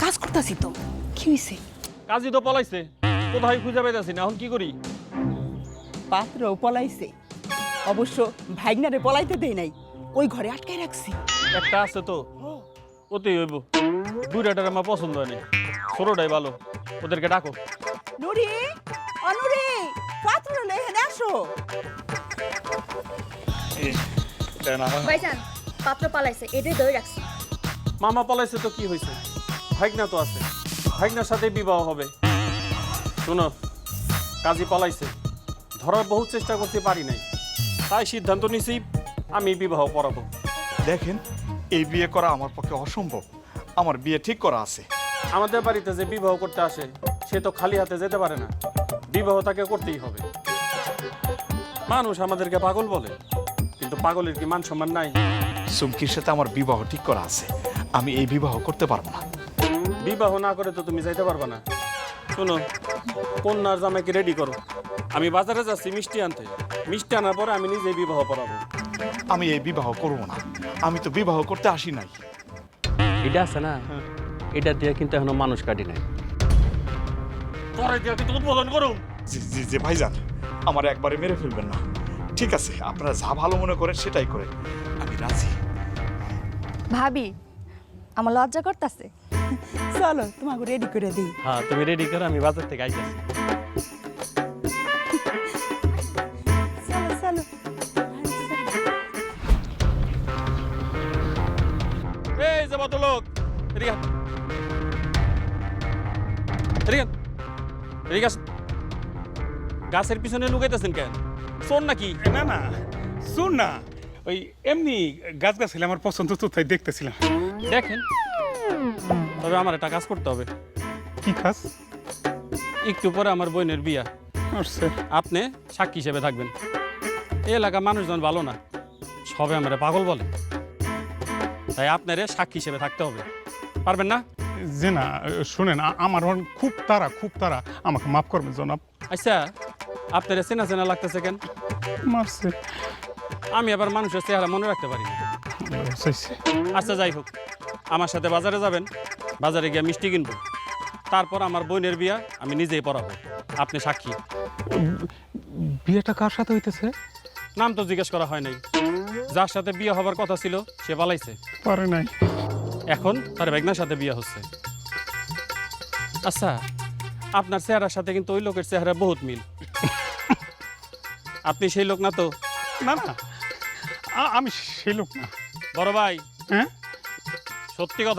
কাজ করতেছি তো। কি হইছে? কাজই তো পলাইছে, কোথায় খুঁজে পাইতাছি না, এখন কি করি? পাত্রও পলাইছে, অবশ্য ভাইগনারে পলাইতে দেই নাই, ওই ঘরে আটকাই রাখছি। একটা আছে তো, ওতেই হইব। দুইটার আমার পছন্দ হয় না, ছোটটাই ভালো, ওদেরকে ডাকো। নুরি, অনুরি, পাত্র লেহেনে আসো। ভাইজান পাত্র পালাইছে, এটাই ধরে রাখছি। মামা পলাইছে তো কি হয়েছে, ভাইগনা তো আছে, ভাইগনার সাথে বিবাহ হবে। শোনো, কাজী পলাইছে, ধরার বহু চেষ্টা করতে পারি নাই, তাই সিদ্ধান্ত নিছি আমি বিবাহ পড়াবো। দেখেন, এই বিয়ে করা আমার পক্ষে অসম্ভব। আমার বিয়ে ঠিক করা আছে। আমাদের বাড়িতে যে বিবাহ করতে আসে সে তো খালি হাতে যেতে পারে না, বিবাহ তাকে করতেই হবে। মানুষ আমাদেরকে পাগল বলে, কিন্তু পাগলের কি মান সম্মান নাই? সুমকির সাথে আমার বিবাহ ঠিক করা আছে, আমি এই বিবাহ করতে পারবো না। বিবাহ না করে তো তুমি যাইতে পারবে না। শোনো, কন্যার জামাইকে রেডি করো, আমি বাজারে যাচ্ছি মিষ্টি আনতে, মিষ্টি আনার পরে আমি নিজে বিবাহ পড়াবো। আমি এই বিবাহ করব না, আমি তো বিবাহ করতে আসি নাই। এটা আছে না, এটা দিয়ে কিন্তু এখনো মানুষ কাটি নাই, পরে দিয়ে কিন্তু উদ্বোধন করুন। জি জি জি ভাইজান, আমার একবারে মেরে ফেলবেন না। ঠিক আছে, আপনারা যা ভালো মনে করেন সেটাই করেন, আমি রাজি। ভাবি আমার লজ্জা করতেছে। চলো তোমাকে রেডি করে দিই। হ্যাঁ, তুমি রেডি করো, আমি বাজার থেকে আইতেছি। চলো চলো। এই যে ভদ্রলোক, এদিকে আন। এদিকে আন। এদিকে আসেন। গাছের পিছনে লুকাইতেছেন কেন? চোর নাকি? না না, শুন না, ওই এমনি গাছ গাছালি আমার পছন্দ তো, তাই দেখতেছিলাম। দেখেন, তবে আমার একটা কাজ করতে হবে। কি কাজ? একটু পরে আমার বোনের বিয়া, আচ্ছা, আপনি সাক্ষী হিসেবে থাকবেন। এই এলাকার মানুষজন ভালো না, সবে আমারে পাগল বলে, তাই আপনারে সাক্ষী হিসেবে থাকতে হবে। পারবেন না? যে না শুনেন, আমার খুব তারা, আমাকে মাফ করবেন জনাব। আচ্ছা, আপনারা চেনা চেনা লাগতেছে কেন? মারছে। আমি আবার মানুষের চেহারা মনে রাখতে পারি না। চাইছে। আচ্ছা, যাই হোক, আমার সাথে বাজারে যাবেন, বাজারে গিয়ে মিষ্টি কিনবো, তারপর আমার বোনের বিয়া আমি নিজেই পড়াবো, আপনি সাক্ষী। বিয়েটা কার সাথে হইতেছে? নাম তো জিজ্ঞেস করা হয় নাই, যার সাথে বিয়ে হবার কথা ছিল সে পালাইছে, পারে নাই। এখন তার বেগনার সাথে বিয়ে হচ্ছে। আচ্ছা, আপনার চেহারার সাথে কিন্তু ওই লোকের চেহারা বহুত মিল, আপনি সেই লোক না তো? না না, আমি সেই লোক না। বড় ভাই, হ্যাঁ, সত্যি কথা